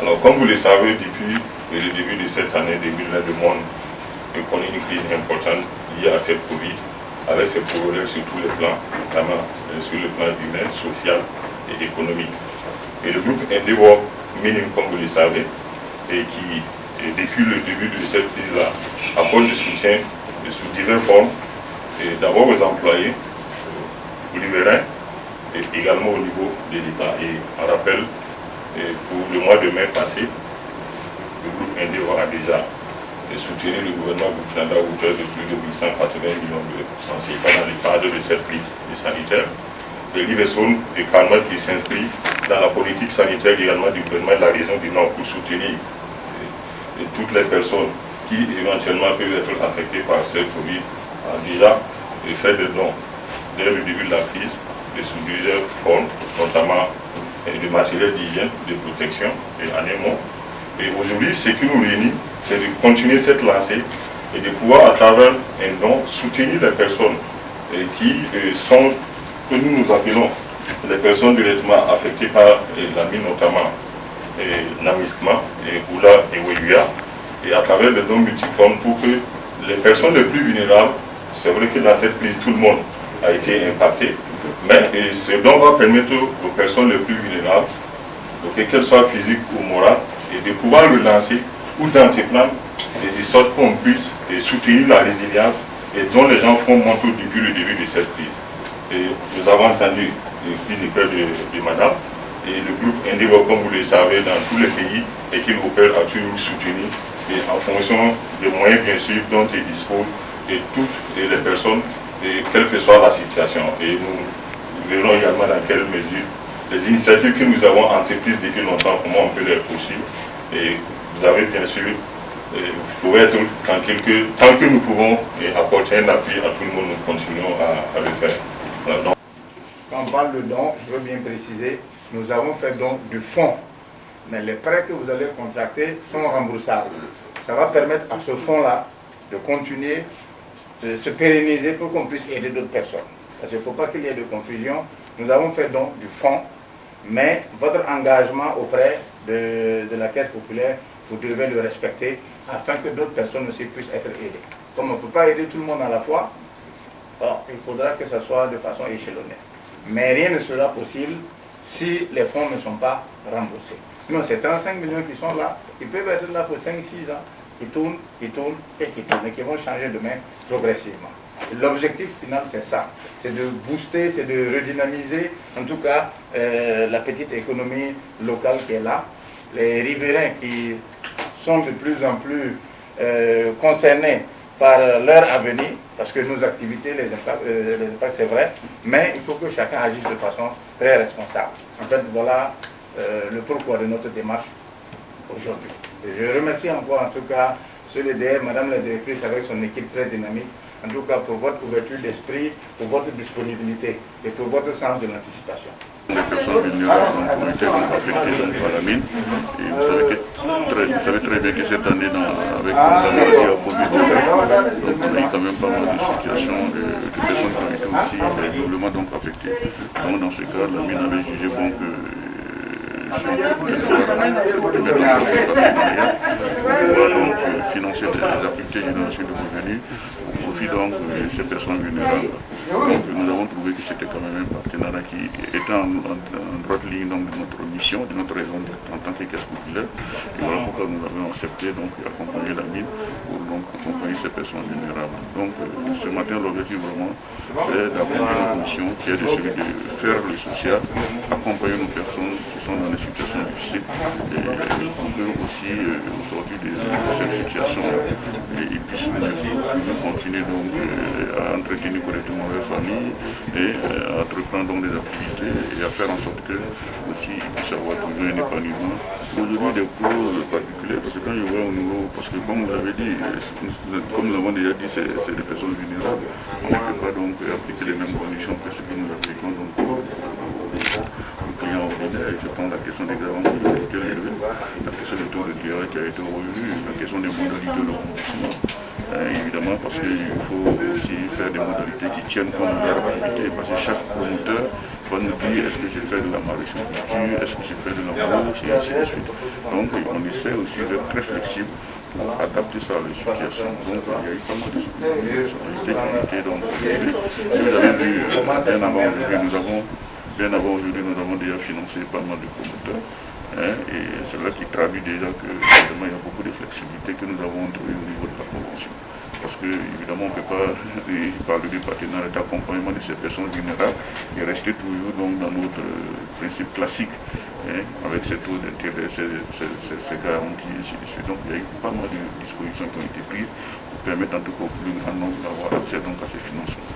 Alors, comme vous le savez, depuis le début de cette année 2020, le monde connaît une crise importante liée à cette Covid, avec ses corollaires sur tous les plans, notamment sur le plan humain, social et économique. Et le groupe Endeavour Mining, comme vous le savez, et qui, depuis le début de cette crise-là, apporte du soutien sous diverses formes, d'abord aux employés, aux riverains, et également au niveau de l'État. Et on rappelle, pour le mois de mai passé, le groupe Endeavour a déjà soutenu le gouvernement burkinabé à hauteur de plus de 880 millions de francs CFA dans le cadre de cette crise sanitaire. Le Livesson et Kalmat qui s'inscrit dans la politique sanitaire également du gouvernement de la région du Nord pour soutenir toutes les personnes qui éventuellement peuvent être affectées par cette Covid, a déjà fait des dons dès le début de la crise de sous diverses formes, notamment de matériel d'hygiène, de protection et en amont. Et aujourd'hui, ce qui nous réunit, c'est de continuer cette lancée et de pouvoir, à travers un don, soutenir les personnes qui sont, que nous appelons les personnes directement affectées par la mine, notamment Namiskma, Oula et Ouéguia, et à travers des dons multiformes pour que les personnes les plus vulnérables, c'est vrai que dans cette crise, tout le monde a été impacté, mais ce don va permettre aux personnes les plus vulnérables, qu'elles soient physiques ou morales, et de pouvoir relancer ou d'entreprendre de sorte qu'on puisse soutenir la résilience et dont les gens font montre depuis le début de cette crise. Et nous avons entendu le cri de cœur de madame, et le groupe Endeavour, comme vous le savez, dans tous les pays et qu'il opère, a toujours soutenu, et en fonction des moyens bien sûr dont il dispose, et toutes les personnes, quelle que soit la situation. Et nous verrons également dans quelle mesure les initiatives que nous avons entreprises depuis longtemps, comment on peut les poursuivre. Et vous avez bien sûr, vous pouvez être tant que nous pouvons apporter un appui à tout le monde, nous continuons à le faire. Voilà, donc. Quand on parle de don, je veux bien préciser, nous avons fait don du fonds, mais les prêts que vous allez contracter sont remboursables. Ça va permettre à ce fonds-là de continuer, de se pérenniser pour qu'on puisse aider d'autres personnes. Parce qu'il ne faut pas qu'il y ait de confusion. Nous avons fait don du fonds, mais votre engagement auprès de la Caisse populaire, vous devez le respecter afin que d'autres personnes aussi puissent être aidées. Comme on ne peut pas aider tout le monde à la fois, il faudra que ce soit de façon échelonnée. Mais rien ne sera possible si les fonds ne sont pas remboursés. Non, ces 35 millions qui sont là, ils peuvent être là pour 5-6 ans, qui tournent et qui vont changer de main progressivement. L'objectif final, c'est ça, c'est de booster, c'est de redynamiser, en tout cas, la petite économie locale qui est là. Les riverains qui sont de plus en plus concernés par leur avenir, parce que nos activités les impacts c'est vrai, mais il faut que chacun agisse de façon très responsable. En fait, voilà le pourquoi de notre démarche aujourd'hui. Je remercie encore en tout cas ceux de DR, Madame la Directrice avec son équipe très dynamique, en tout cas pour votre ouverture d'esprit, pour votre disponibilité et pour votre sens de l'anticipation. Les personnes vulnérables ont été affectées par la mine. Et vous savez très bien que cette année, avec la maladie à Covid, donc on a eu quand même pas mal de situations de personnes qui ont été aussi doublement donc affectées. Donc dans ce cas, la mine avait jugé bon que pouvoir donc financer des activités de génération de revenus au profit donc de ces personnes vulnérables. Donc nous avons trouvé que c'était quand même un partenariat qui était en droite ligne donc, de notre mission, de notre raison en tant que caisse populaire. Et voilà pourquoi nous avons accepté donc d'accompagner la mine pour donc accompagner ces personnes vulnérables. Donc ce matin l'objectif vraiment c'est d'accompagner notre mission qui est de celui de faire le social, accompagner nos personnes qui sont dans des situations difficiles et pour eux aussi sortir de cette situation et ils puissent continuer donc à entretenir correctement leur famille et à entreprendre donc des activités et à faire en sorte que aussi ils puissent avoir toujours un épanouissement. Aujourd'hui des causes particulières, parce que quand je vois au niveau, parce que comme vous l'avez dit, comme nous avons déjà dit, c'est des personnes vulnérables, on ne peut pas donc appliquer les mêmes conditions que ce que nous appliquons donc aux clients ordinaires. Je prends la question des garanties qui a été relevée, la question des taux de TRE qui a été revue, la question des modalités de remboursement. Évidemment parce qu'il faut aussi faire des modalités qui tiennent compte de leur activité, parce que chaque promoteur pas nous dire est-ce que j'ai fait de la maraîchage, est-ce que j'ai fait de l'embauche, et ainsi de suite. Donc on essaie aussi d'être très flexible pour adapter ça à la situation. Donc il y a eu pas mal de responsabilités qui ont été donc élevées. Si vous avez vu, bien avant aujourd'hui, nous avons déjà financé pas mal de promoteurs. Et c'est là qui traduit déjà que évidemment, il y a beaucoup de flexibilité que nous avons introduit au niveau de la convention. Parce que évidemment on ne peut pas parler du partenariat d'accompagnement de ces personnes vulnérables et rester toujours donc, dans notre principe classique, avec ces taux d'intérêt, ces garanties, ainsi de suite. Donc il y a eu pas mal de dispositions qui ont été prises pour permettre en tout cas au plus grand nombre d'avoir accès donc, à ces financements.